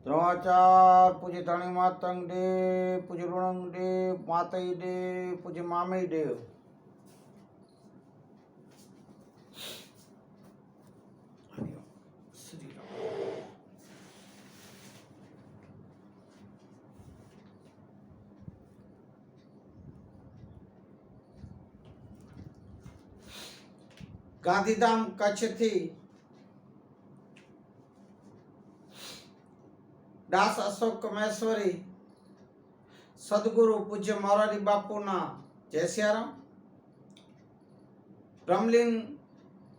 द्रोणाचार्य पूज्य धनी मातंग देव, पूज्य ऋणंग देव, मातई देव, पूज्य मामई देव। गांधीधाम कच्छ थी दास अशोक महेश्वरी सदगुरु पूज्य मोरारी बापूना जय सियाराम, ब्रह्मलिंग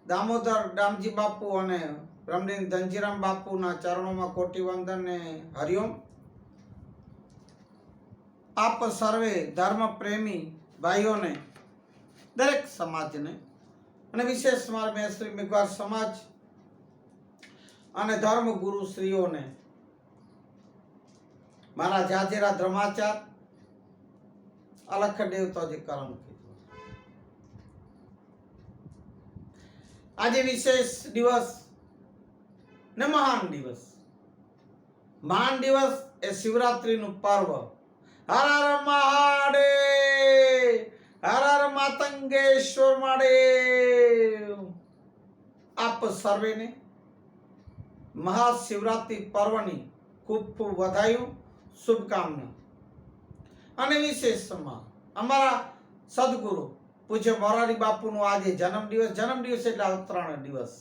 दामोदर दामजी बापू અને ब्रह्मलिंग धनजीराम बापूना चरणों कोटि वंदन ने हरिओम। आप सर्वे धर्म प्रेमी भाइयों ने दरेक समाज ने અને વિશેષ મારા મેશ્રી મેઘવાળ સમાજ અને ધર્મ ગુરુ શ્રીઓને મારા જાજેરા ધર્માચાર અલખ દેવતાજી કરમ કીધું। આજે વિશેષ દિવસ ને મહાન દિવસ એ શિવરાત્રીનું પર્વ। હર હર મહાદેવ, હર હર માતંગેશ્વર મહાદેવ। આપ સર્વેને મહાશિવરાત્રી પર્વની ખૂબ ખૂબ વધાયું, શુભકામના। અને વિશેષમાં અમારા સદગુરુ પૂજ્ય મોરારી બાપુનો આજે જન્મદિવસ એટલે ઉત્તરાયણ દિવસ,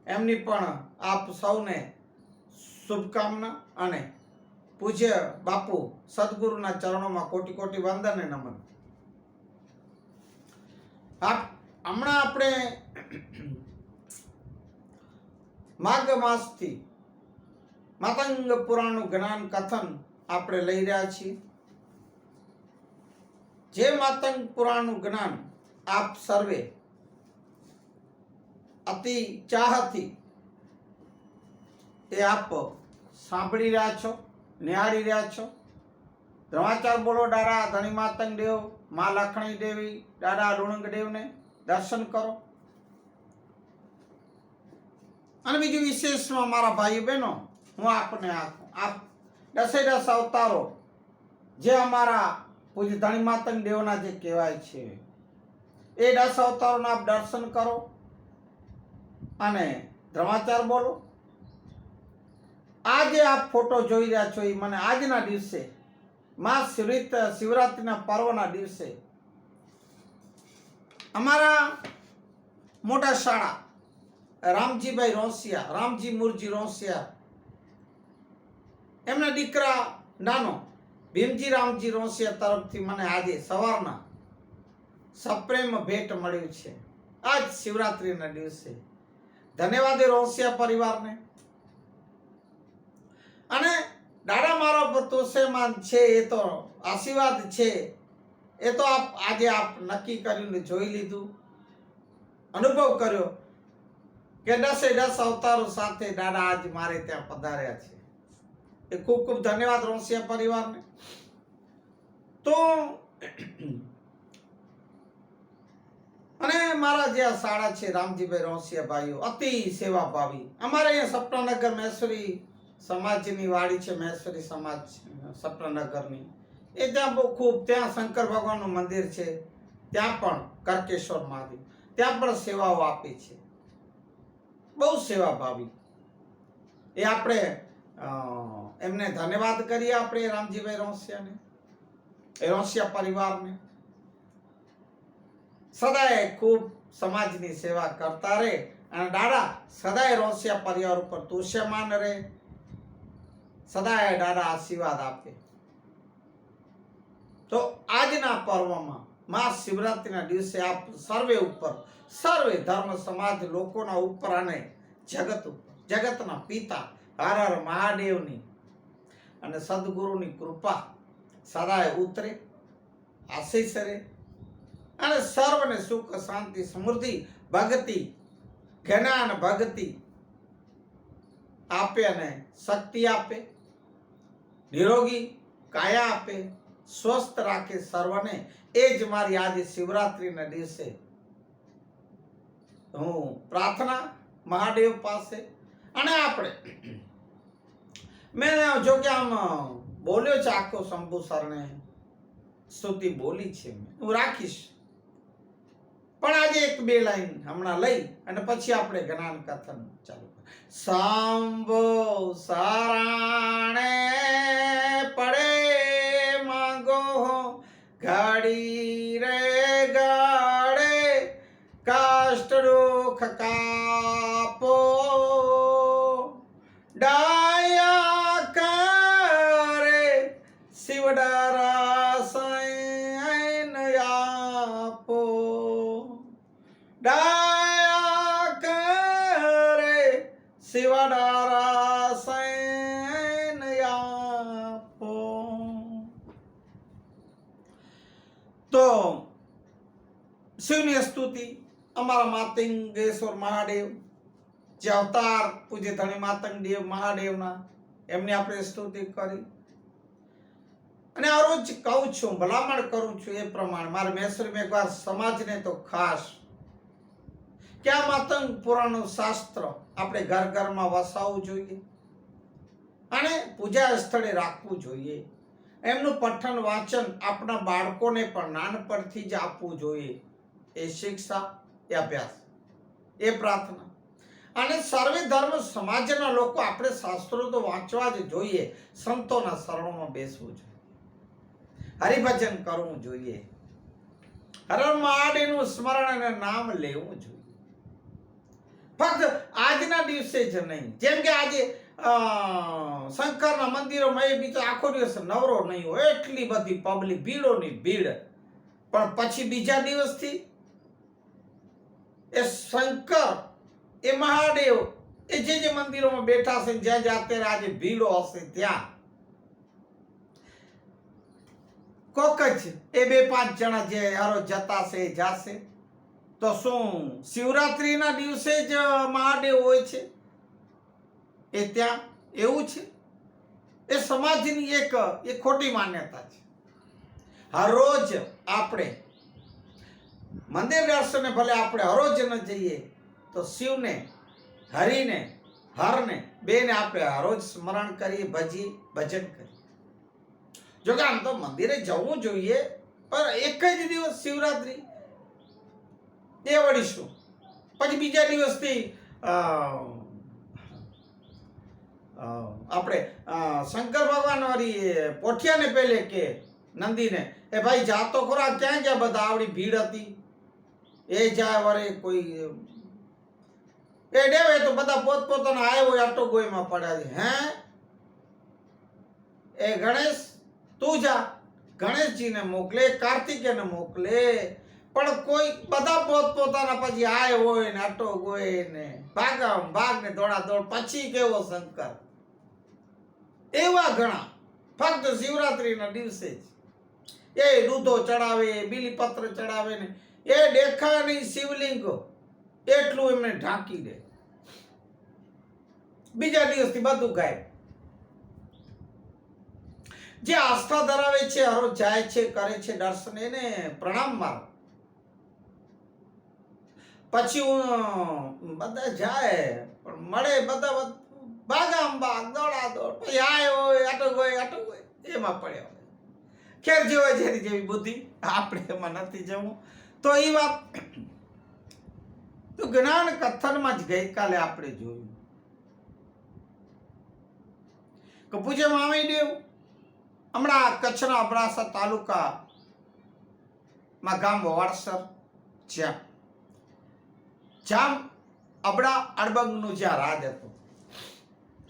એમની પણ આપ સૌને શુભકામના અને પૂજ્ય બાપુ સદગુરુના ચરણોમાં કોટી કોટી વંદન અને નમન। હમણાં આપણે માઘ માસથી માતંગ પુરાણનું જ્ઞાન કથન આપણે લઈ રહ્યા છીએ। જે માતંગ પુરાણનું જ્ઞાન આપ સર્વે અતિ ચાહથી એ આપ સાંભળી રહ્યા છો, નિહાળી રહ્યા છો। દ્રોણાચાર બોલો દાદા ધણી માતંગ દેવ, મા લખણી દેવી, દાદા લુણંગ દેવને દર્શન કરો। અને બીજું વિશેષમાં મારા ભાઈ બહેનો, હું આપને આપ 10 અવતારો જે અમારા પૂજ્ય ધણી માતંગ દેવના જે કહેવાય છે એ 10 અવતારોના આપ દર્શન કરો અને ધર્માચાર બોલો। આજે આપ ફોટો જોઈ રહ્યા છો એ મને આજના દિવસે શિવરાત્રીના પર્વના દિવસે અમારા મોટા શાળા રામજીભાઈ રોસિયા, રામજી મુરજી રોસિયા, એમના દીકરા નાનો ભીમજી રામજી રોસિયા તરફથી મને આજે સવારના સપ્રેમ ભેટ મળ્યું છે આજ શિવરાત્રીના દિવસે। ધન્યવાદ રોસિયા પરિવારને। અને દાદા મારો પર તોષેમાન છે, એ તો આશીર્વાદ છે, એ તો આજે આપ નક્કી કરીને જોઈ લીધું, અનુભવ કર્યો કે 10 અવતારો સાથે દાદા આજ મારે ત્યાં પધાર્યા છે। એ ખૂબ ખૂબ ધન્યવાદ રોસિયા પરિવારને। તો અને મારા જે આ શાળા છે રામજીભાઈ રોસિયા ભાઈઓ અતિ સેવાભાવી। અમારે અહીંયા સપનાનગર મહેશ્વરી સમાજની વાડી છે, મહેશ્વરી સમાજ સપનાનગરની, એ ત્યાં બહુ ખૂબ, ત્યાં શંકર ભગવાનનું મંદિર છે, ત્યાં પણ કરકેશ્વર મહાદેવ, ત્યાં પણ સેવાઓ આપી છે, બહુ સેવાભાવી। એ આપણે એમને ધન્યવાદ કરીએ આપણે રામજીભાઈ રોસિયાને, એ રોસિયા પરિવારને। સદાય ખૂબ સમાજની સેવા કરતા રહે અને દાદા સદાય રોસિયા પરિવાર ઉપર તોષ્યમાન રહે, સદાય દાદા આશીર્વાદ આપે। તો આજના પર્વમાં મહાશિવરાત્રીના દિવસે આપ સર્વે ઉપર, સર્વે ધર્મ સમાજ લોકોના ઉપર અને જગત ઉપર, જગતના પિતા હર હર મહાદેવની અને સદગુરુની કૃપા સદાય ઉતરે, આશીષ રહે અને સર્વને સુખ શાંતિ સમૃદ્ધિ ભક્તિ જ્ઞાન ભક્તિ આપે અને શક્તિ આપે, નિરોગી કાયા આપે, સ્વસ્થ રાખે સર્વને। એ જ મારી આજે શિવરાત્રીના દિવસે હું પ્રાર્થના મહાદેવ પાસે। અને આપણે મેં જો કે આમ બોલ્યો છે આખો શંભુ સરને સ્તુતિ બોલી છે હું રાખીશ, પણ આજે એક બે લાઈન હમણાં લઈ અને પછી આપણે જ્ઞાન કથન ચાલુ. શંભુ શરણે પડે માંગો ઘડી રે ગાડે કાષ્ટ દુઃખ કાપો ડાયા કરે શિવડારા સૈન આપો ડાયા કરે શિવડારા સૈન આપો. તો શિવની સ્તુતિ અમારા માતંગેશ્વર મહાદેવ જે અવતાર પૂજ્ય ધણી માતંગદેવ મહાદેવના એમની આપણે સ્તુતિ કરી. અને આ રોજ કહું છું, ભલામણ કરું છું એ પ્રમાણે મારે મહેશ્વરી મેઘવાર સમાજને તો ખાસ કે આ માતંગ પુરાણનું શાસ્ત્ર આપણે ઘર ઘરમાં વસાવવું જોઈએ અને પૂજા સ્થળે રાખવું જોઈએ. એમનું પઠન વાંચન આપણા બાળકોને પણ નાનપણથી જ આપવું જોઈએ. એ શિક્ષા, એ અભ્યાસ, એ પ્રાર્થના. અને સર્વે ધર્મ સમાજના લોકો આપણે શાસ્ત્રો તો વાંચવા જ જોઈએ, સંતોના શરણોમાં બેસવું જોઈએ, હરિભજન કરવું જોઈએ, હર મહાદેવનું સ્મરણ અને નામ લેવું જોઈએ. ફક્ત આજના દિવસે જ નહીં, જેમ કે આજે શંકરના મંદિરોમાં એ બીજો આખો દિવસ નવરો નહીં હોય, એટલી બધી પબ્લિક, ભીડોની ભીડ. પણ પછી બીજા દિવસથી એ શંકર, એ મહાદેવ, એ જે મંદિરોમાં બેઠા છે, જ્યાં અત્યારે આજે ભીડો હશે ત્યાં કોક જ એ 2-5 જણા જે હારો જતા છે જાશે. તો શું શિવરાત્રીના દિવસે જ મહાદેવ હોય છે એ ત્યાં? એવું છે? એ સમાજની એક એ ખોટી માન્યતા છે. હરોજ આપણે મંદિર દર્શને ભલે આપણે હરોજ ન જઈએ તો શિવને, હરિને, હરને બેને આપણે હરોજ સ્મરણ કરીએ, ભજન કરીએ. જો કે આમ તો મંદિરે જવું જોઈએ, પણ એક જ દિવસ શિવરાત્રી એ વળી શું? પછી બીજા દિવસથી આપણે શંકર ભગવાન વાળી પોઠિયાને પહેલે કે નંદીને, એ ભાઈ જાતો ખોરા, ક્યાં ગયા બધા? આવડી ભીડ હતી એ જાય વરે કોઈ એ ડેવે તો બધા પોતપોતાના આવ્યો આટો ગોયમાં પડ્યા છે. હે એ ગણેશ તું જા, ગણેશજીને મોકલે, કાર્તિકેયને મોકલે, પણ કોઈ બધા પોતપોતાના પછી આય હોય ને આટો ગોય ને ભાગ ને દોડા દોડ. પછી કેવો શંકર? એવા ઘણા ફક્ત શિવરાત્રીના દિવસે જ એ દૂધો ચડાવે, બીલીપત્ર ચડાવે ને એ દેખાય નહીં શિવલિંગ એટલું એમને ઢાંકી દે. બીજા દિવસથી બધું ગાયબ. જે આસ્થા ધરાવે છે, હરોજ જાય છે, કરે છે દર્શન, એને પ્રણામ મારો. પછી બધા જાય પણ મળે બધા ભાગામ ભાગ, દોડા દોડ, પછી આય હોય આટો હોય એમાં પડ્યા હોય. ખેર જેવા જેવી બુદ્ધિ, આપણે એમાં નથી જવું. તો એ વાત તો જ્ઞાન કથનમાં જ ગઈકાલે આપણે જોયું કે પૂજ્ય મામીદેવ હમણાં કચ્છના અબડાસા તાલુકામાં ગામ વાળસર, જ્યાં અબડા અડબંગનું જ્યાં રાજ હતું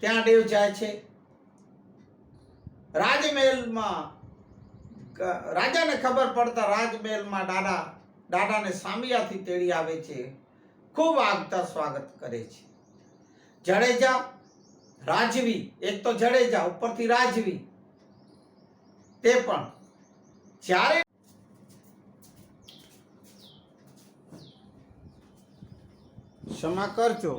ત્યાં દેવ જાય છે. રાજમહેલમાં રાજાને ખબર પડતા રાજમહેલમાં દાદાને સામિયાથી તેડી આવે છે, ખૂબ આગતા સ્વાગત કરે છે. જડેજા, રાજવી, એક તો જડેજા ઉપરથી રાજવી, તે પણ જ્યારે ક્ષમા કરજો,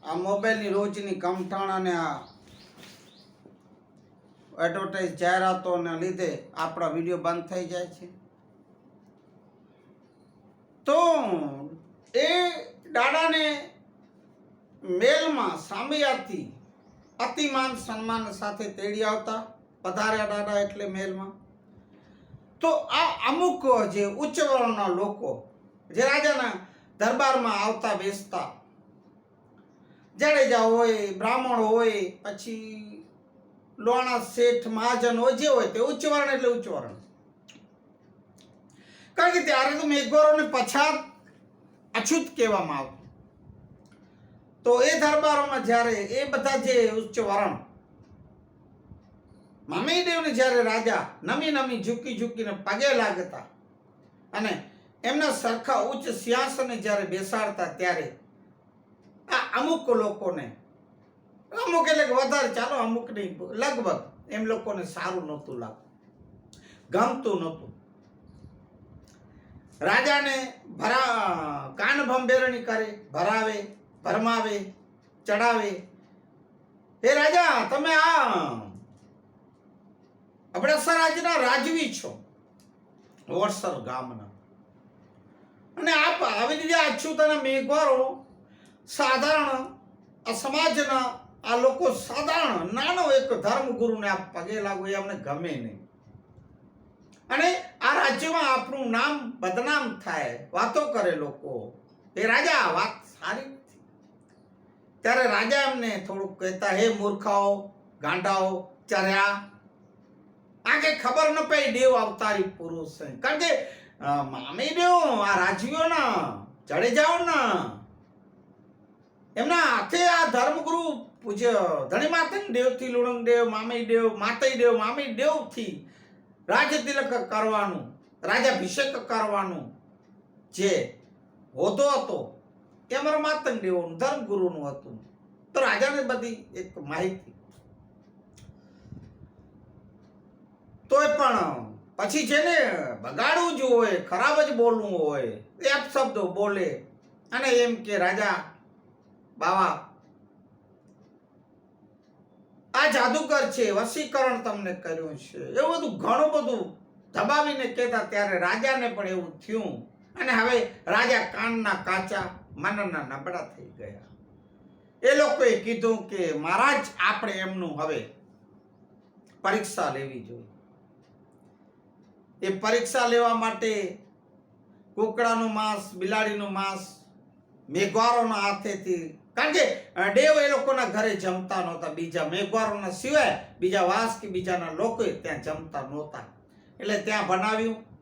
આ મોબાઈલની રોજની કમઠાણ અને આ એડવર્ટાઇઝ જાહેરાતોના લીધે આપણા વિડીયો બંધ થઈ જાય છે. તો એ દાદાને મેલમાં સામિયાથી અતિ માન સન્માન સાથે તેડી આવતા. પધાર્યા દાદા એટલે મહેલમાં. તો આ અમુક જે ઉચ્ચ વર્ણના લોકો જે રાજાના દરબારમાં આવતા બેસતા, જાડેજા હોય, બ્રાહ્મણ હોય, પછી લોણા શેઠ મહાજન હોય, જે હોય તે ઉચ્ચ વર્ણ એટલે ઉચ્ચ વર્ણ. કારણ કે ત્યારે તો મેઘવારોને પછાત અછૂત કહેવામાં આવતું. તો એ દરબારોમાં જ્યારે એ બધા જે ઉચ્ચ વર્ણ મામેદેવને જ્યારે રાજા નમી નમી ઝૂકી ઝૂકીને પગે લાગતા અને એમના સરખા ઉચ્ચ સિંહાસને જ્યારે બેસાડતા, ત્યારે આ અમુક લોકોને, અમુક એટલે વધારે, ચાલો અમુક નહીં, લગભગ એમ લોકોને સારું નહોતું લાગતું, ગમતું નહોતું. રાજાને કાન ભંભેરણી કરે, ભરાવે, ભરમાવે, ચડાવે. હે રાજા, તમે આ અબડાસા રાજ્યના રાજવી છો, વડસર ગામના, અને આપ આવી રીતે અચ્યુતના મેઘવારો સાધારણ આ સમાજના આ લોકો સાધારણ નાનો એક ધર્મગુરુને આપ પગે લાગો એ અમને ગમે નહીં, અને આ રાજ્યમાં આપણું નામ બદનામ થાય, વાતો કરે લોકો. એ રાજા, વાત સારી નથી. ત્યારે રાજા એમને થોડુંક કહેતા, હે મૂર્ખાઓ, ગાંડાઓ, ચર્યા, આ કે ખબર ન પડી દેવ અવતારી પુરુષ. કારણ કે મામી દેવ આ રાજવીઓના જડેજાઓના એમના હાથે આ ધર્મગુરુ પૂજ્ય ધણી માતંગ દેવથી લુણંગ દેવ, મામી દેવ, માતઈ દેવ, મામી દેવથી રાજ તિલક કરવાનું, રાજાભિષેક કરવાનું જે હોદ્દો હતો એ અમારા માતંગ દેવોનું ધર્મગુરુનું હતું. તો રાજાને બધી એક માહિતી. તોય પણ પછી જેને બગાડવું જ હોય, ખરાબ જ બોલવું હોય, એ અપશબ્દો બોલે અને એમ કે રાજા બાવા આ જાદુગર છે, વશીકરણ તમને કર્યું છે, એવું બધું ઘણું બધું દબાવીને કહેતા. ત્યારે રાજાને પણ એવું થયું, અને હવે રાજા કાનના કાચા, મનના નબળા થઈ ગયા. એ લોકોએ કીધું કે મહારાજ, આપણે એમનું હવે પરીક્ષા લેવી જોઈએ. એ પરીક્ષા લેવા માટે કુકડાનું માંસ, બિલાડીનું માંસ મેઘવારોના હાથેથી, કારણ કે દેવ એ લોકોના ઘરે જમતા નહોતા, બીજા મેઘવારોના સિવાય બીજા વાસ કે બીજાના લોકો ત્યાં જમતા નહોતા, એટલે ત્યાં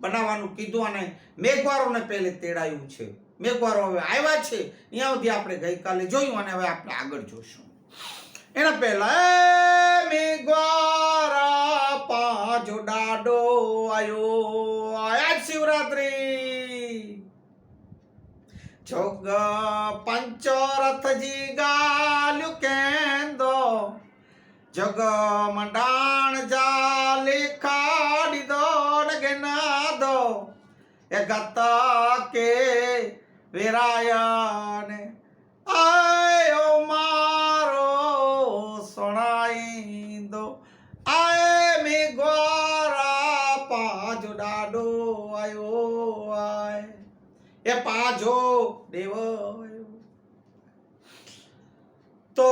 બનાવવાનું કીધું, અને મેઘવારોને પહેલે તેડાયું છે. મેઘવારો હવે આવ્યા છે, અહીંયા સુધી આપણે ગઈકાલે જોયું, અને હવે આપણે આગળ જોશું. એના પહેલા મેઘવારા પાજો ડાડો આયો, આજ શિવરાત્રી જોગ પંચરથજી ગાલ્યું કેંદો, જગ મંડાણ જાલી ખાડી દો નગેનાદો, એ ગતા કે વેરાયને આયો મારો સોણાઈ દો, આય મેઘવારા પાજો ડાડો આયો, આય એ પાજો દેવ. તો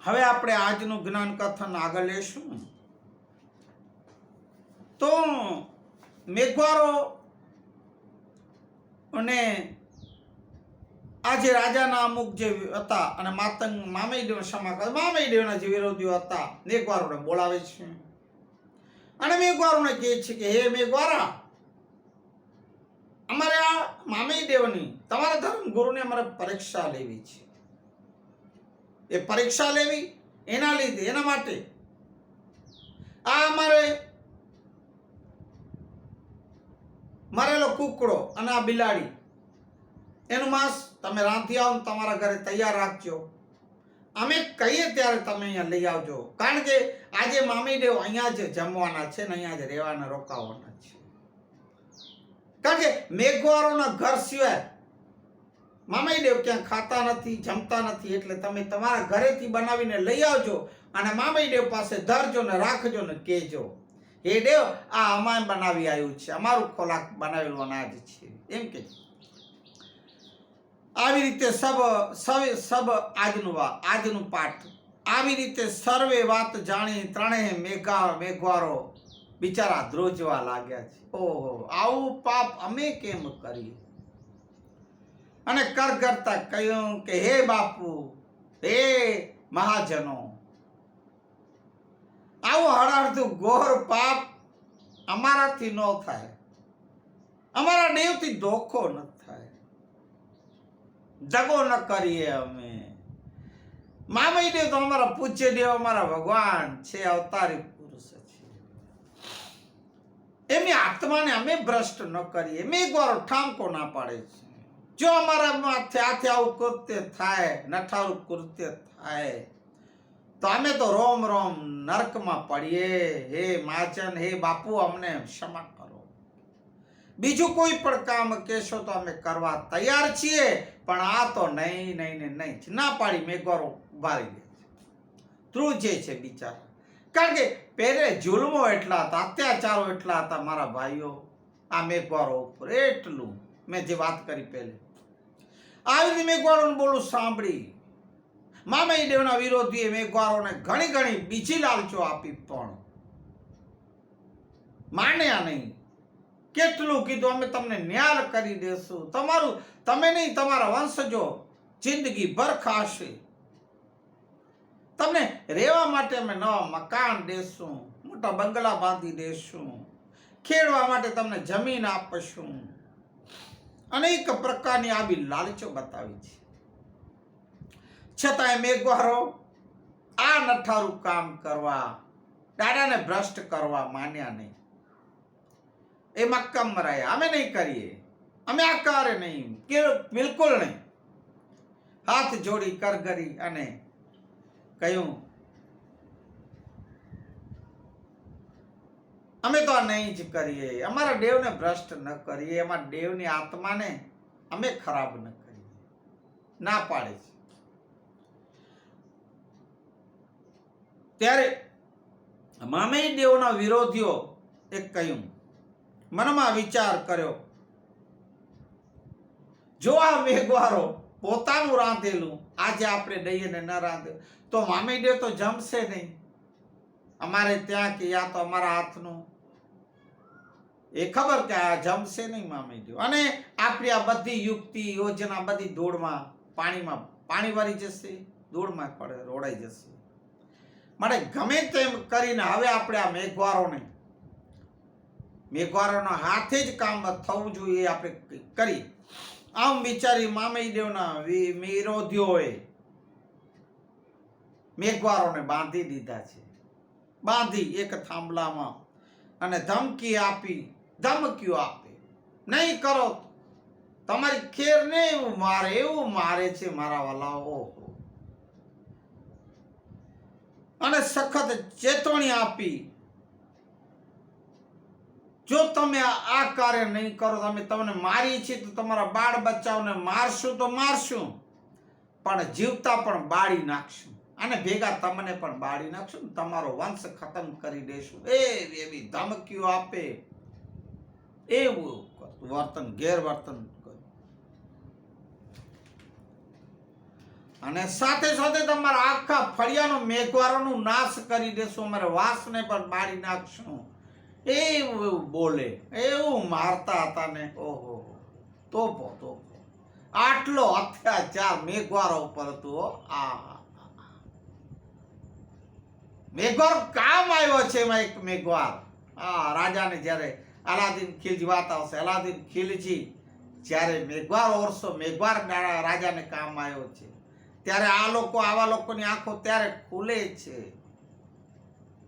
હવે આપણે આજનું જ્ઞાન કથન આગળ લેશું. તો મેઘવારો અને આજે રાજાના અમુક જે હતા, અને મામૈદેવ સમાગમ, મામૈદેવના જે વિરોધીઓ હતા, મેઘવારોને બોલાવે છે, અને મેઘવારોને કહે છે કે હે મેઘવારા, અમારે આ મામૈદેવની, તમારા ધર્મગુરુને અમારે પરીક્ષા લેવી છે. એ પરીક્ષા લેવી એના લીધે, એના માટે આ અમારે મરેલો કુકડો અને આ બિલાડી, એનું માંસ તમે રાંધી આવો, તમારા ઘરે તૈયાર રાખજો. અમે કહીએ ત્યારે તમે અહીંયા લઈ આવજો, કારણ કે આજે મામીદેવ અહીંયા જ જમવાના છે ને અહીંયા જ રહેવાના, રોકાવાના છે. કારણ કે મેઘવારોના ઘર સિવાય મામાઈદેવ ક્યાં ખાતા નથી, જમતા નથી, એટલે તમે તમારા ઘરેથી બનાવીને લઈ આવજો, અને મામાઈદેવ પાસે ધરજો ને રાખજો ને કહેજો, હે દેવ, આ અમારે બનાવી આવ્યું છે, અમારું ખોરાક બનાવેલું અનાજ છે, એમ કે. આવી રીતે આજનું પાઠ આવી રીતે સર્વે વાત જાણી ત્રણેય મેઘવારો બિચારા ધ્રુજવા લાગ્યા છે. ઓહો, આવું પાપ અમે કેમ કરીએ? અને કરતા કહ્યું કે હે બાપુ, હે મહાજનો, આવું હળહળતું ઘોર પાપ અમારાથી ન થાય, અમારા દેવથી ધોખો ન થાય, દગો ન કરીએ અમે. મામઈ દેવ તો અમારા પૂજ્ય દેવ, અમારા ભગવાન છે, અવતારી પુરુષ છે. એમની આત્માને અમે ભ્રષ્ટ ન કરીએ. મેઘવારો ઠામકો ના પાડે છે. જો અમારા હાથે આવું કૃત્ય થાય, નઠારું કૃત્ય થાય, તો અમે તો રોમ રોમ નરકમાં પડીએ. હે માચન, હે બાપુ, અમને ક્ષમા કરો. બીજું કોઈ પણ કામ કહેશો તો અમે કરવા તૈયાર છીએ, પણ આ તો નહીં નહીં ને નહીં. ના પાડી મેઘવારો ઉભા રહી ગયા છે, ધ્રુજે છે બિચારા. કારણ કે પહેલે જુલ્મો એટલા હતા, અત્યાચારો એટલા હતા મારા ભાઈઓ આ મેઘવારો ઉપર. એટલું મેં જે વાત કરી પહેલે, આવી મેઘવારોનું બોલું સાંભળી મામઈ દેવના વિરોધીએ મેઘવારોને ઘણી ઘણી બીજી લાલચો આપી, પણ માન્યા નહીં. કેટલું કીધું, અમે તમને ન્યાય કરી દેશું, તમે નહીં, તમારા વંશજો જિંદગી ભર ખાશે, તમને રહેવા માટે અમે નવા મકાન દેશું, મોટા બંગલા બાંધી દેશું, ખેડવા માટે તમને જમીન આપશું. અનેક પ્રકારની આવી લાલચો બતાવી છે. છતાંય મેઘવારો આ નઠારું કામ કરવા, દાદાને ભ્રષ્ટ કરવા માન્યા નહીં. એ મક્કમ રહ્યા, અમે નહીં કરીએ, અમે આ કરે નહીં, બિલકુલ નહીં. હાથ જોડી કરગરી અને કહ્યું, અમે તો આ નહીં જ કરીએ, અમારા દેવને ભ્રષ્ટ ન કરીએ, અમારા દેવની આત્માને અમે ખરાબ ન કરીએ. ના પાડે છે. ત્યારે મામઈ દેવના વિરોધીઓ એક કહ્યું, મનમાં વિચાર કર્યો, જો આ મેઘવારો પોતાનું રાંધેલું આજે આપણે દઈએ ને ન રાંધે તો મામઈ દેવ તો જમશે નહીં. અમારે ત્યાં કે યા તો અમારા હાથનું એ ખબર કે આ જમશે નહીં મામઈ દેવ. અને આપણી આ બધી યુક્તિ યોજના બધી ધૂળમાં પાણી વળી જશે, ધૂળમાં પડે રોડાઈ જશે. માટે ગમે તેમ કરીને હવે આપણે આ મેઘવારોના હાથે જ કામ થવું જોઈએ, આપણે કરી. આમ વિચારી મામઈ દેવના વિરોધીઓએ મેઘવારોને બાંધી દીધા છે. બાંધી એક થાંભલામાં અને ધમકીઓ આપે, નહીં કરો તમારી ખેર ને એવું મારે છે મારા વાલાઓ. અને સખત ચેતવણી આપી, જો તમે આ કાર્ય નહીં કરો, તમને મારી છે તો તમારા બાળ બચ્ચાઓને મારશું તો મારશું, પણ જીવતા પણ બાળી નાખશું, અને ભેગા તમને પણ બાળી નાખશું, તમારો વંશ ખતમ કરી દેશું. એવી ધમકીઓ આપે, એવું વર્તન ગેરવર્તન કર્યું. અને સાથે સાથે તમારા આખા ફળિયાનો મેઘવારોનું નાશ કરી દેશું, અમારે વાસને પણ બાળી નાખશું. એવું બોલે, એવું મારતા હતા ને. ઓહો, તોપો આટલો અત્યાચાર મેઘવારો ઉપર હતો. મેઘવાર કામ આવ્યો છે. એમાં એક મેઘવાર રાજાને જ્યારે અલાદીન ખિલજી વાત આવશે, અલાદીન ખિલજી જ્યારે મેઘવાર ઓરસો મેઘવાર રાજાને કામ આવ્યો છે, ત્યારે આવા લોકોની આંખો ત્યારે ખુલે છે.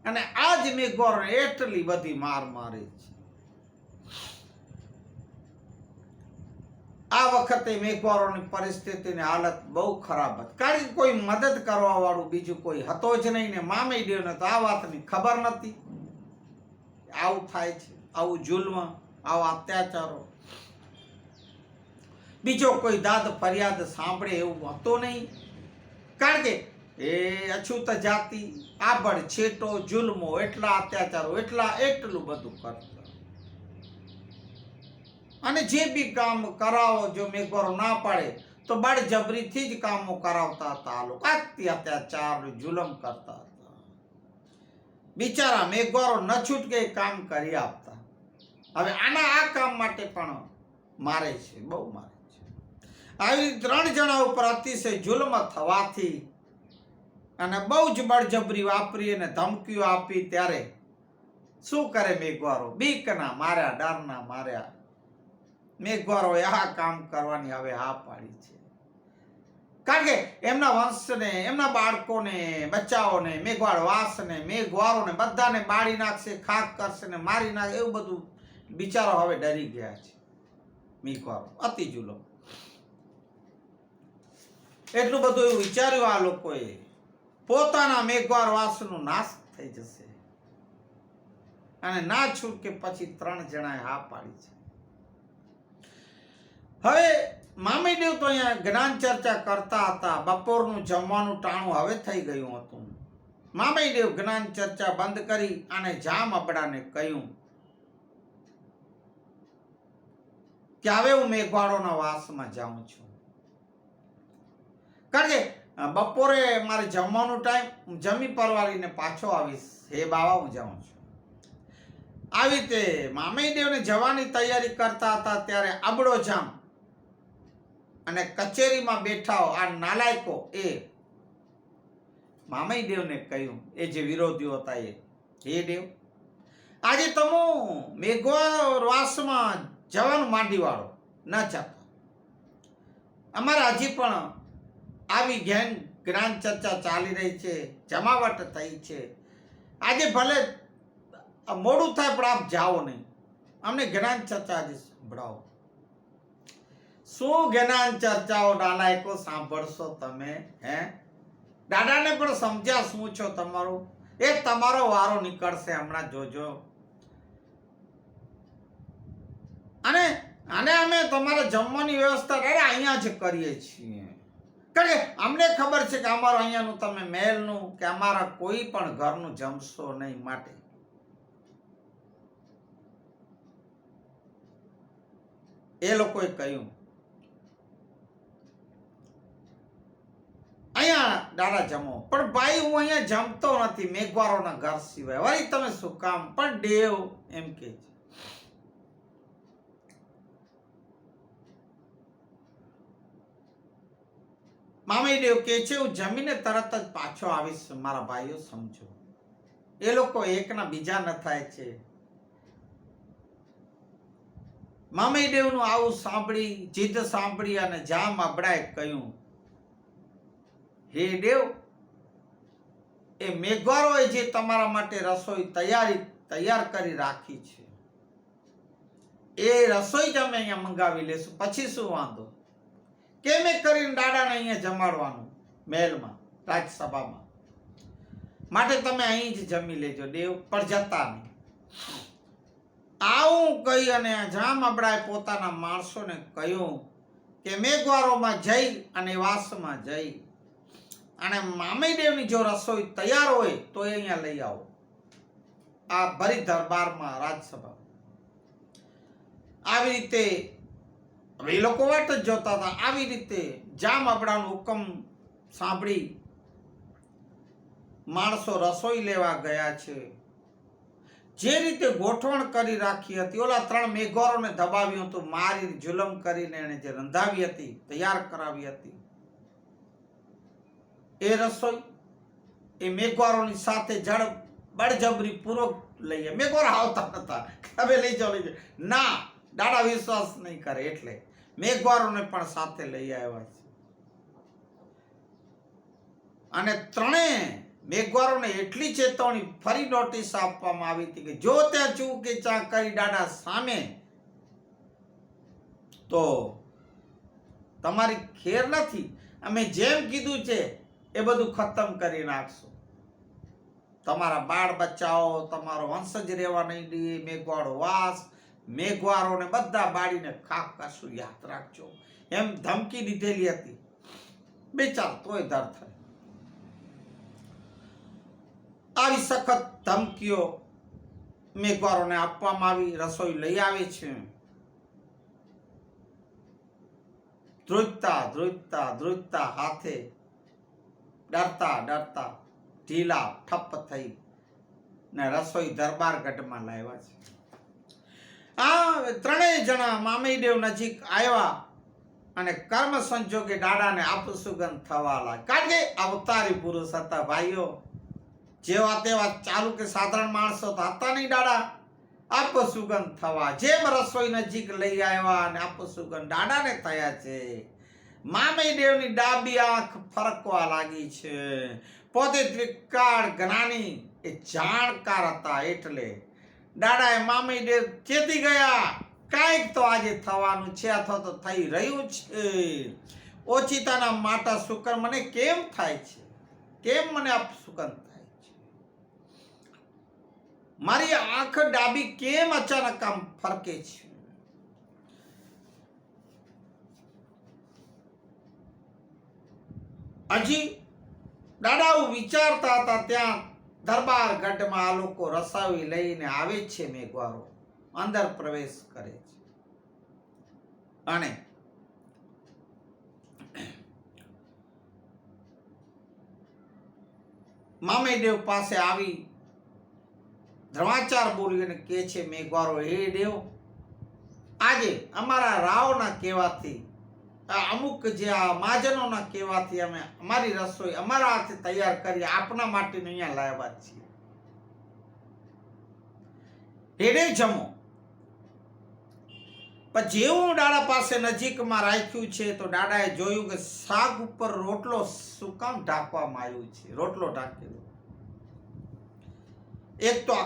અને આજ મેઘવારો એટલી બધી માર મારે છે. આ વખતે મેઘવારોની પરિસ્થિતિની હાલત બહુ ખરાબ હતી, કારણ કે કોઈ મદદ કરવા વાળું બીજું કોઈ હતો જ નહીં ને. મામઈ દેવને તો આ વાતની ખબર નથી આવું થાય છે, આવું જુલ્મ, આવા અત્યાચારો. બીજો કોઈ દાદ ફરિયાદ સાંભળે એવું હતું નહીં, કારણ કે એ અછૂત જાતિ, આબળ છેટો, જુલ્મો, એટલા અત્યાચારો, એટલું બધું કરતા. અને જે બી કામ કરાવો, જો મેઘવારો ના પાડે તો બળજબરીથી જ કામો કરાવતા હતા. આ લોકો અત્યાચાર જુલમ કરતા હતા. બિચારા મેઘવારો ન છૂટકે કામ કરી આપતા. હવે આ કામ માટે પણ મારે છે, બહુ મારે છે. આવી 3 જણા ઉપર અતિશય જુલ્મ થવાથી અને બહુ જ બળજબરી વાપરી અને ધમકીઓ આપી ત્યારે શું કરે મેઘવારો? બીકના માર્યા, ડરના માર્યા મેઘવારોએ આ કામ કરવાની હવે હા પાડી છે. કારણ કે એમના વંશને, એમના બાળકોને, બચ્ચાઓને, મેઘવાળ વાસને, મેઘવારોને બધાને બાળી નાખશે, ખાક કરશે ને મારી નાખશે, એવું બધું બિચારો હવે ડરી ગયા છે. મેઘવારો અતિ જુલમ. એટલું બધું એવું વિચાર્યું આ લોકોએ, પોતાના મેઘવાર વાસનો નાશ થઈ જશે અને ના છૂટકે પછી 3 જણાએ હા પાડી છે. હવે મામીદેવ તો અહીંયા જ્ઞાન ચર્ચા કરતા હતા. બપોરનું જમવાનું ટાણું હવે થઈ ગયું હતું. મામીદેવ જ્ઞાન ચર્ચા બંધ કરી અને જામ અબડાને કહ્યું કે હવે હું મેઘવાળોના વાસમાં જાઉં છું. કારણ કે બપોરે મારે જમવાનું ટાઈમ, હું જમી પરવારીને પાછો આવીશ. હે બાવા, હું જાઉં છું. આવી રીતે મામીદેવને જવાની તૈયારી કરતા હતા ત્યારે અબડો જામ અને કચેરીમાં બેઠા આ નાલાયકો એ મામીદેવને કહ્યું, એ જે વિરોધીઓ હતા એ, હે દેવ, આજે તમે મેઘવાર વાસમાં જવાનું માંડી વાળો ન ચાહતા. અમારે હજી પણ આવી જ્ઞાન ચર્ચા ચાલી રહી છે, જમાવટ થઈ છે. આજે ભલે મોડું થાય પણ આપ જાઓ નહીં, અમને જ્ઞાન ચર્ચા આજે સંભળાવો. શું જ્ઞાન ચર્ચાઓ નાલાયકો સાંભળશો તમે? હે, દાદાને પણ સમજ્યા શું છો તમારું? એ તમારો વારો નીકળશે હમણાં, જોજો. અને અમે તમારે જમવાની વ્યવસ્થા અહીંયા જ કરીએ છીએ. કારણ કે અમને ખબર છે કે અમારું અહીંયાનું તમે મહેલનું કે અમારા કોઈ પણ ઘરનું જમશો નહીં. માટે એ લોકોએ કહ્યું, અહીંયા દાદા જમો. પણ ભાઈ, હું અહીંયા જમતો નથી મેઘવારોના ઘર સિવાય. વળી તમે શું કામ? પણ દેવ એમ કે છે. મામીદેવ કે છે, હું જમીને તરત જ પાછો આવીશ. મારા ભાઈઓ સમજો, એ લોકો એકના બીજા ન થાય છે. મામીદેવનું આવું સાંભળી, જીદ સાંભળી અને જામ અબડાએ કહ્યું, હે દેવ, એ મેઘવારોએ જે તમારા માટે રસોઈ તૈયાર કરી રાખી છે, એ રસોઈ જ અમે અહીંયા મંગાવી લેશું. પછી શું વાંધો? કેમ કરીને દાદાને અહીંયા જમાડવાનું મહેલમાં, રાજસભામાં. માટે તમે અહીં જ જમી લેજો દેવ, પણ જતા નહીં. આવું કહી અને જામ અબડાએ પોતાના માણસોને કહ્યું કે મેઘવારોમાં જઈ અને વાસમાં જઈ અને મામીદેવની જો રસોઈ તૈયાર હોય તો એ અહીંયા લઈ આવો, આ ભરી દરબારમાં, રાજસભા. આવી રીતે એ લોકો વાટ જ જોતા હતા. આવી રીતે જામ અબડાનો હુકમ સાંભળી માણસો રસોઈ લેવા ગયા છે. જે રીતે ગોઠવણ કરી રાખી હતી, ઓલા 3 મેઘવારોને દબાવ્યું હતું, મારી જુલમ કરીને એને જે રંધાવી હતી, તૈયાર કરાવી હતી, એ રસોઈ એ મેઘવારોની સાથે બળજબરી પૂર્વક લઈએ. મેઘવારો આવતા નતા, હવે લઈ જાઓ. ના, દાડા વિશ્વાસ નહીં કરે એટલે મેઘવારોને પણ સાથે લઈ આવ્યા છે. અને 3 મેઘવારોને એટલી ચેતવણી, ફરી નોટિસ આપવામાં આવી હતી કે જો ત્યાં ચૂ કે ચા કરી દાડા સામે તો તમારી ખેર નથી. અમે જેમ કીધું છે એ બધું ખતમ કરી નાખશું. તમારા બાળ બચ્ચાઓ, તમારો વંશજ રહેવા નહીં દે. મેઘવાળો વાસ, મેઘવારોને બધા બાળીને ખાક કરશું, યાદ રાખજો. એમ ધમકી દીધેલી હતી. બેચાર તોય દર થાય. આવી સખત ધમકીઓ મેઘવારોને આપવામાં આવી. રસોઈ લઈ આવે છે ધ્રુજતા ધ્રુજતા ધ્રુજતા હાથે ડરતા ડરતા ઢીલા ઠપ્પ થઈ ને રસોઈ દરબારગઢમાં લાવ્યા છે. આ ત્રણેય જણા મામઈદેવ નજીક આવ્યા અને કર્મ સંજોગે દાડાને આપસુગંધ થવા લાગ્યા. કારણ કે અવતારી પુરુષ હતા ભાઈઓ. જેવા તેવા ચાલુ કે સાધારણ માણસો તો હતા નહીં. દાડા આપસુગંધ થવા જેમ રસોઈ નજીક લઈ આવ્યા અને આપસુગંધ દાડાને થયા છે. મામઈદેવની ડાબી આંખ ફરકવા લાગી છે. પોતે ત્રિકાળ જ્ઞાની એ જાણકાર હતા એટલે દાડાએ મામઈદેવ ચેતી ગયા, કાંઈક તો આજે થવાનું છે અથવા તો થઈ રહ્યું છે. ઓચિતાના માટા શુકર મને કેમ થાય છે, કેમ મને અપશુકન થાય છે, મારી આંખ ડાબી કેમ અચાનક આમ ફરકે છે. હજી દાદાઓ વિચારતા હતા ત્યાં દરબારગઢમાં આ લોકો રસાવી લઈને આવે છે. મેઘવારો અંદર પ્રવેશ કરે છે અને મામઈદેવ પાસે આવી ધર્માચાર બોલીને કહે છે મેઘવારો, હે દેવ, આજે અમારા રાવના કહેવાથી અમુક જે આ મહાજનોના કહેવાથી અમે અમારી રસોઈ અમારા હાથે તૈયાર કરી આપના માટે અહીંયા લાવ્યા છીએ. હેડે જમો. પણ જેવું દાડા પાસે નજીકમાં રાખ્યું છે તો દાદાએ જોયું કે શાક ઉપર રોટલો શું કામ ઢાંકવામાં આવ્યું છે. રોટલો ઢાંકેલો. એક તો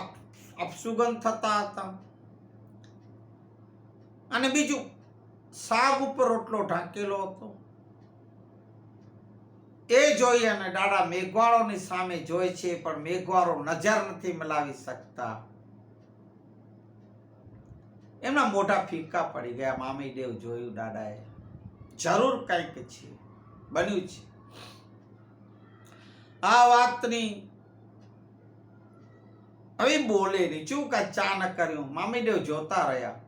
અપશુગંધ થતા હતા અને બીજું શાક ઉપર રોટલો ઢાંકેલો હતો. એ જોઈ અને દાદા મેઘવાળોની સામે જોઈ છે પણ મેઘવાળો નજર નથી મિલાવી શકતા. એમના મોઢા ફીકા પડી ગયા. મામઈદેવ જોયું દાદાએ જરૂર કંઈક છે બન્યું છે. આ વાતની હવે બોલે નહીં. શું કા ચા ન કર્યું. મામઈદેવ જોતા રહ્યા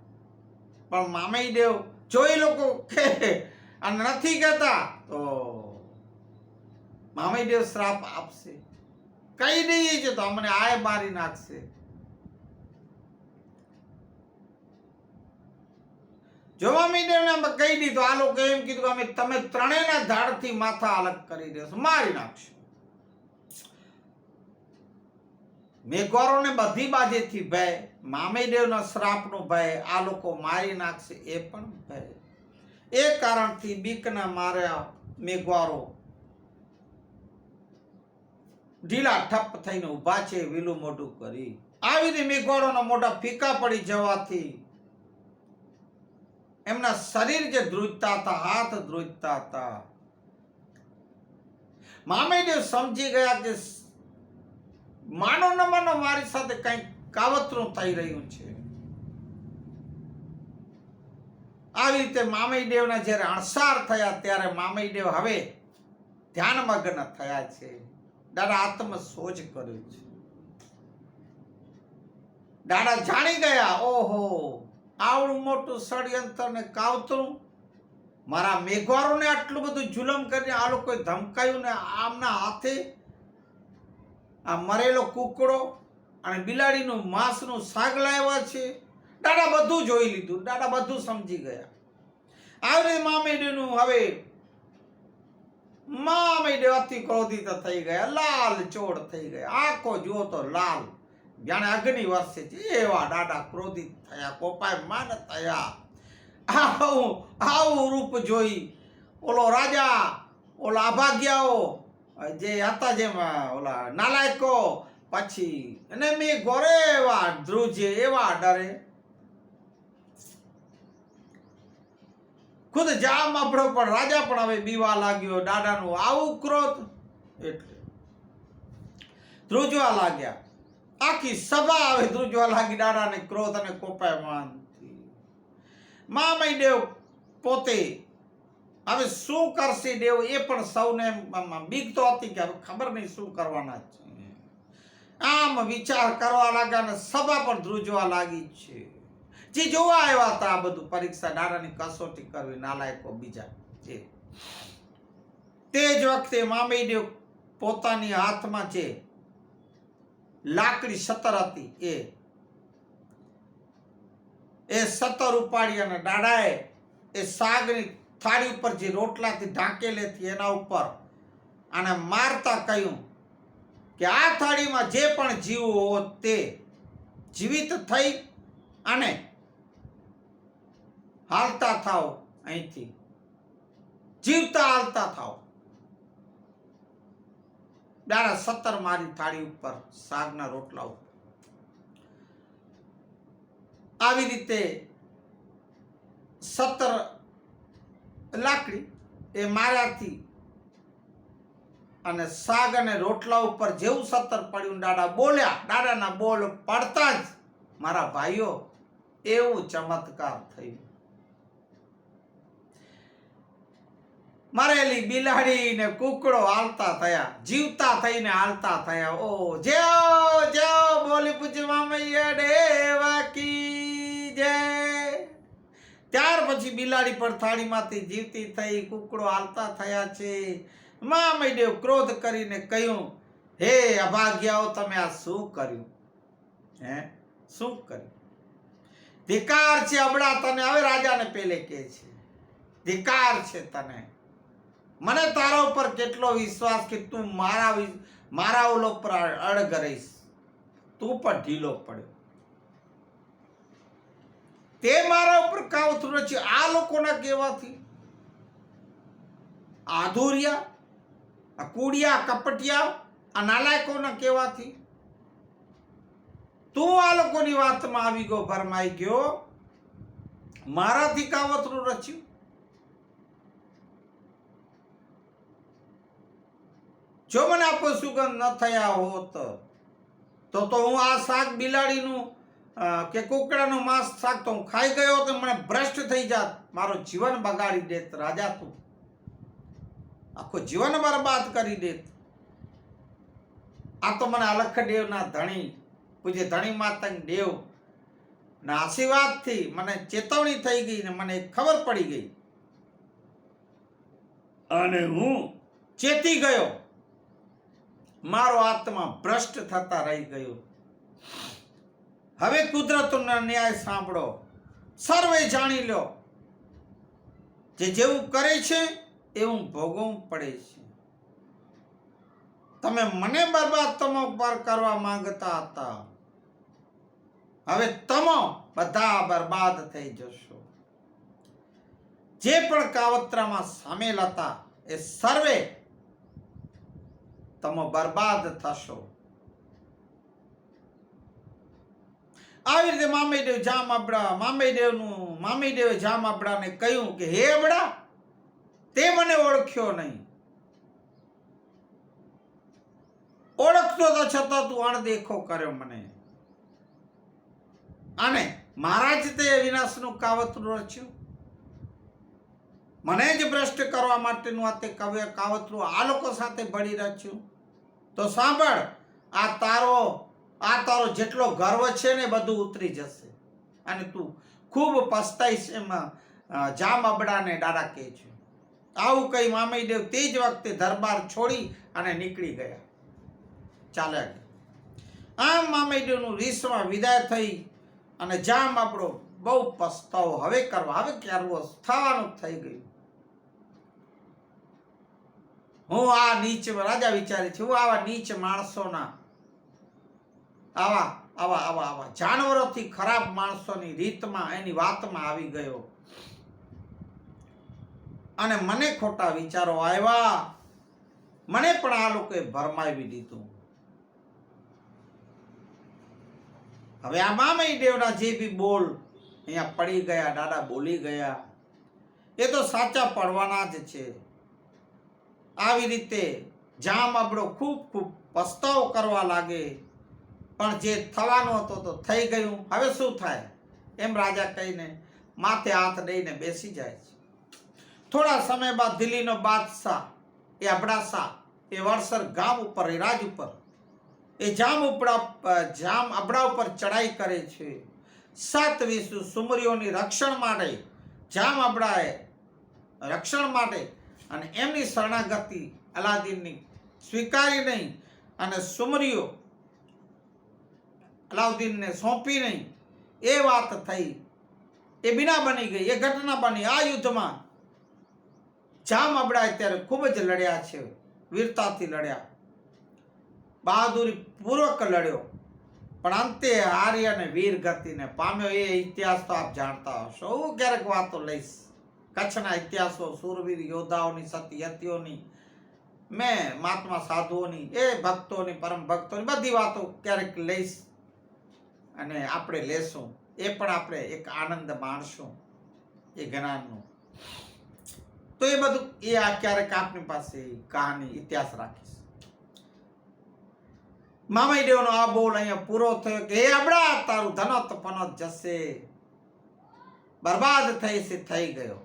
પણ મામઈદેવ જો એ લોકો કે અને નથી કહેતા તો મામઈદેવ શ્રાપ આપશે. કઈ દઈએ છે તો અમને આય મારી નાખશે. જો મામઈદેવને અમે કહી દીધું, આ લોકો એમ કીધું કે અમે તમે ત્રણેયના ધાડથી માથા અલગ કરી દેશું, મારી નાખશું. મેઘવારોને બધી બાજુથી ભય, મામઈદેવના શ્રાપનો ભય, આ લોકો મારી નાખશે એ પણ ભય. એ કારણથી બીકના માર્યા મેઘવારો ઢીલા ઠપ થઈને ઊભા છે, વિલું મોઢું કરી. આવી રીતે મેઘવારોના મોઢા ફીકા પડી જવાથી એમના શરીર જે ધ્રુજતા હતા, હાથ ધ્રુજતા હતા. મામઈદેવ સમજી ગયા કે માનો ન માનો મારી સાથે કંઈક કાવતરું થઈ રહ્યું છે. આવી રીતે મામઈદેવના જ્યારે અણસાર થયા ત્યારે મામઈદેવ હવે ધ્યાનમગ્ન થયા છે. દાદા આત્મસોજ કર્યું છે. દાદા જાણી ગયા, ઓહો, આવડું મોટું ષડયંત્ર ને કાવતરું, મારા મેઘવારોને આટલું બધું જુલમ કરીને આ લોકોએ ધમકાયું ને આમના હાથે આ મરેલો કુકડો અને બિલાડીનું માંસનું શાક લાવ્યા છે. દાદા બધું જોઈ લીધું. દાદા બધું સમજી ગયા. આવી મામઈદેવનું હવે મામઈદેવ અતિ ક્રોધિત થઈ ગયા, લાલ ચોળ થઈ ગયા. આંખો જુઓ તો લાલ, જાણે અગ્નિ વર્ષે છે એવા દાદા ક્રોધિત થયા, કોપાયમાન થયા. આવું રૂપ જોઈ ઓલો રાજા, ઓલા અભાગ્યાઓ જે હતા, જેમ ઓલા નાલાયકો, પછી અને મેં ગોરે એવા ધ્રુજે, એવા ડરે. ખુદ જામ આપણો પણ રાજા પણ હવે બીવા લાગ્યો. દાદાનું આવું ક્રોધ એટલે ધ્રુજવા લાગ્યા. આખી સભા હવે ધ્રુજવા લાગી દાદાને ક્રોધ અને કોપાયમાનથી. મામઈદેવ પોતે હવે શું કરશે દેવ એ પણ સૌને બીક તો હતી કે હવે ખબર નહીં શું કરવાના છે. આમ વિચાર કરવા લાગ્યા અને સભા પણ ધ્રુજવા લાગી છે. જે જોવા આવ્યા હતા આ બધું પરીક્ષા, દાદાની કસોટી કરવી, નાલાયકો બીજા છે. તે જ વખતે મામેદેવ પોતાની હાથમાં જે લાકડી સતર હતી એ સતર ઉપાડી અને દાદાએ એ શાકની થાળી ઉપર જે રોટલાથી ઢાંકેલી હતી એના ઉપર અને મારતા કહ્યું કે આ થાળીમાં જે પણ જીવ હોત તે જીવિત થઈ અને હાલતા થાવ, અહીંથી જીવતા હાલતા થાવ. દાદા સતર મારી થાળી ઉપર શાકના રોટલા ઉપર. આવી રીતે સતર લાકડી એ માર્યાથી અને શાક અને રોટલા ઉપર જેવું સતર પડ્યું દાદા બોલ્યા. દાદાના બોલ પડતા જ મારા ભાઈઓ એવું ચમત્કાર થયું. મરેલી બિલાડી ને કુકડો હાલતા થયા, જીવતા થઈને હાલતા થયા. ઓ જેઓ જેઓ બોલી પૂછી મામૈયા દેવા કી જય. ત્યાર પછી બિલાડી પણ થાળીમાંથી જીવતી થઈ, કુકડો હાલતા થયા છે. મામૈદેવ ક્રોધ કરીને કહ્યું, હે અભાગ્યાઓ, તમે આ શું કર્યું? શું કર્યું? ધિકાર છે અબડા તને. હવે રાજાને પેલે કહે છે, ધિકાર છે તને. મને તારા ઉપર કેટલો વિશ્વાસ કે તું મારા ઓલો પર અડગ રહીશ. તું પણ ઢીલો પડ્યો. તે મારા ઉપર કાવતરું રચ્યું. આ લોકોના કહેવાથી, આધુરિયા, આ કુડિયા, કપટિયા, આ નાલાયકોના કહેવાથી તું આ લોકોની વાતમાં આવી ગયો, ભરમાઈ ગયો, મારાથી કાવતરું રચ્યું. જો મને આપો સુગંધ ન થયા હોત તો હું આ શાક બિલાડીનું કે કુકડાનું માંસ શાક તો હું ખાઈ ગયો તો મને ભ્રષ્ટ થઈ જાત, મારો જીવન બગાડી દેત. રાજા તું આખું જીવન બરબાદ કરી દેત. આ તો મને અલખદેવના ધણી પૂજ્ય ધણી માતંગ દેવ ના આશીર્વાદથી મને ચેતવણી થઈ ગઈ ને મને ખબર પડી ગઈ અને હું ચેતી ગયો. મારો આત્મા ભ્રષ્ટ થતા રહી ગયો. હવે કુદરતનો ન્યાય સાંભળો, સર્વે જાણી લો. જે જેવું કરે છે એવું ભોગવવું પડે છે. તમે મને બરબાદ તમો પર કરવા માંગતા હતા, હવે તમો બધા બરબાદ થઈ જશો. જે પણ કાવતરામાં સામેલ હતા એ સર્વે તમે બરબાદ થશો. આવી રીતે મામેદેવે જામ અબડાને કહ્યું કે હે અબડા, તે મને ઓળખ્યો નહીં. ઓળખતો તો છતાં તું અણદેખો કર્યો મને, અને મારા જ તે વિનાશનું કાવતરું રચ્યું. મને જ ભ્રષ્ટ કરવા માટેનું આ તે કાવતરું આ લોકો સાથે ભળી રચ્યું. તો સાંભળ, આ તારો જેટલો ગર્વ છે ને બધું ઉતરી જશે અને તું ખૂબ પસ્તાઈશ. એમાં જામ અબડાને દાદા કહે છે. આવું કહી મામૈદેવ તે જ વખતે દરબાર છોડી અને નીકળી ગયા, ચાલ્યા ગયા. આમ મામૈદેવનું રીસમાં વિદાય થઈ અને જામ અબડો બહુ પસ્તાવો હવે ક્યારવો થવાનું થઈ ગયું. હું આ નીચ, રાજા વિચારે છે, હું આવા નીચ માણસોના, આવા જાનવરોથી ખરાબ માણસોની રીતમાં, એની વાતમાં આવી ગયો અને મને ખોટા વિચારો આવ્યા. મને પણ આ લોકોએ ભરમાવી દીધું. હવે આ મામૈદેવના જે બી બોલ અહીંયા પડી ગયા, દાદા બોલી ગયા, એ તો સાચા પડવાના જ છે. આવી રીતે જામ અબડો ખૂબ પસ્તાવો કરવા લાગે, પણ જે થવાનું હતો તો થઈ ગયું. હવે શું થાય એમ રાજા કહીને માથે હાથ દઈને બેસી જાય છે. થોડા સમય બાદ દિલ્હીનો બાદશાહ એ અબડાસા એ વડસર ગામ ઉપર, એ રાજ ઉપર, એ જામ અબડા ઉપર ચડાઈ કરે છે. 7 વિશ્વ સુમરીઓની રક્ષણ માટે જામ અબડાએ રક્ષણ માટે અને એમની શરણાગતિ અલાદીનની સ્વીકારી નહીં અને સુમરીઓ અલાઉદ્દીનને સોંપી નહીં, એ વાત થઈ, એ બિના બની ગઈ, એ ઘટના બની. આ યુદ્ધમાં જામ અબડાય ત્યારે ખૂબ જ લડ્યા છે, વીરતાથી લડ્યા, બહાદુરી પૂર્વક લડ્યો, પણ અંતે હારી અને વીર ગતિને પામ્યો. એ ઇતિહાસ તો આપ જાણતા હશો. હું ક્યારેક વાતો લઈશ કચ્છના ઇતિહાસો, સુરવીર યોદ્ધાઓની, સતીયતીઓની, મેં મહાત્મા સાધુઓની, એ ભક્તોની, પરમ ભક્તોની બધી વાતો ક્યારેક લઈશ અને આપણે લેશું. એ પણ આપણે એક આનંદ માણશું એ જ્ઞાનનો. તો એ બધું એ આ ક્યારેક આપની પાસે કહાની ઇતિહાસ રાખીશ. મામાઈદેવનો આ બોલ અહીંયા પૂરો થયો કે હે અબડા, તારું ધનોત પનોત જશે, બરબાદ થઈ છે, થઈ ગયો,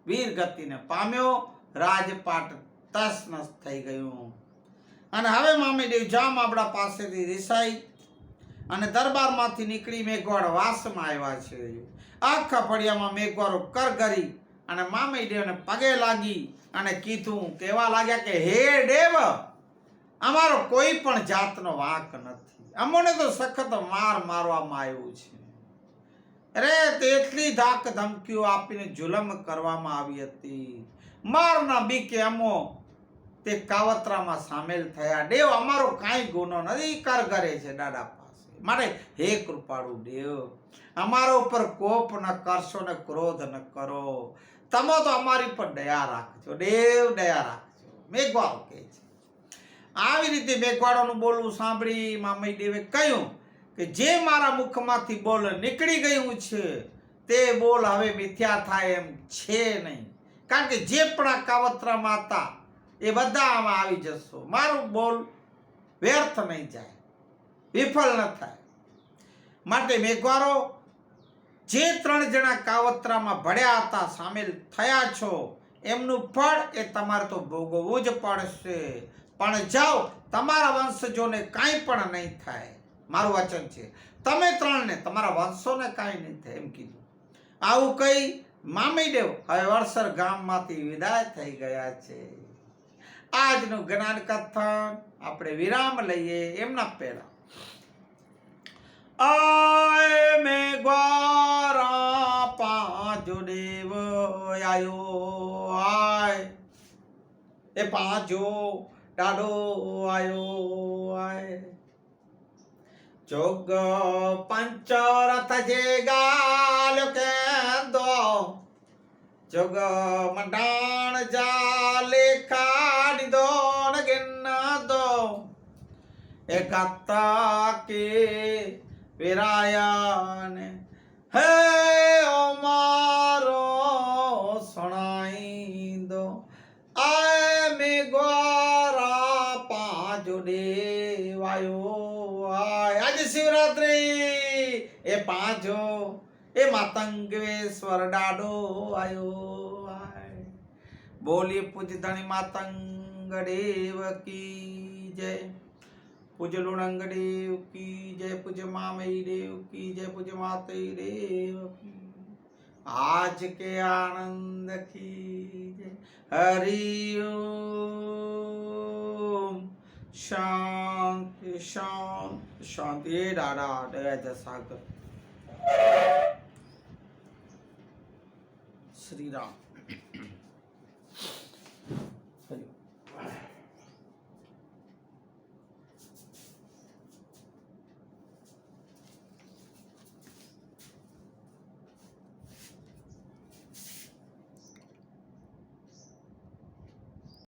વીર ગતિને પામ્યો, રાજપાટ તસનસ થઈ ગયું. અને હવે મામાઈદેવ જામ આપડા પાસેથી રિસાઈ અને દરબારમાંથી નીકળી મેઘવાળ વાસમાં આવ્યા છે. આખા ફળિયામાં મેઘવાળો કરગરી અને મામાઈદેવને પગે લાગી અને કીધું, કહેવા લાગ્યા કે હે દેવ, અમારો કોઈ પણ જાતનો વાંક નથી, અમને તો સખત માર મારવામાં આવ્યું છે. અરે તેટલી ધાક ધમકીઓ આપીને જુલમ કરવામાં આવી હતી. મારના બીકે અમો તે કાવતરામાં સામેલ થયા. દેવ, અમારો કાંઈ ગુનો નથી, કરગરે છે દાદા પાસે. માટે હે કૃપાળુ દેવ, અમારા ઉપર કોપ ન કરશો ને ક્રોધ ન કરો, તમે તો અમારી પર દયા રાખજો દેવ, દયા રાખજો. મેઘવાળો કહે છે. આવી રીતે મેઘવાળોનું બોલવું સાંભળી મામાઈદેવે કહ્યું કે જે મારા મુખમાંથી બોલ નીકળી ગયું છે તે બોલ હવે મિથ્યા થાય એમ છે નહીં, કારણ કે જે પણ આ કાવતરામાં હતા એ બધા આમાં આવી જશો. મારું બોલ વ્યર્થ નહીં જાય, વિફળ ન થાય. માટે મેઘવાળો, જે 3 જણા કાવતરામાં ભળ્યા હતા, સામેલ થયા છો, એમનું ફળ એ તમારે તો ભોગવવું જ પડશે. પણ જાઓ, તમારા વંશજોને કાંઈ પણ નહીં થાય, મારું વચન છે. તમે 3ને, તમારા વંશોને કાંઈ નહીં થાય, એમ કીધું. આવું કહી મામાઈદેવ હવે વડસર ગામમાંથી વિદાય થઈ ગયા છે. આજનું જ્ઞાન કથન આપણે વિરામ લઈએ એમના પહેલા. આય મેઘવારા પાંજો દેવ આયો, આય એ પાંજો ડાડો આયો, આય જોગ પંચરથ જે ગાલ્યો કેંદો, જોગ મંડાણ જાલે ખાડી દો ને ગિન્ના દો, એ ગાતા કે વિરાયાને હે અમારો સણાઈ દો. આય મેઘવારા પાંજો દેવાયો, આય આજે શિવરાત્રી એ પાંજો એ માતંગેશ્વર ડાડો આયો, આય બોલી પૂજ ધણી માતંગ દેવ કી જય, પૂજ લુણંગ દેવ કી જય, પૂજ મામઈ દેવ કી જય, પૂજ માતઈ દેવ કી, આજ કે આનંદ કી જય. હરિ ઓમ. શાંતિ શાંતિ શાંતિ. એ દાદા દયા સાગર. શ્રી રામ.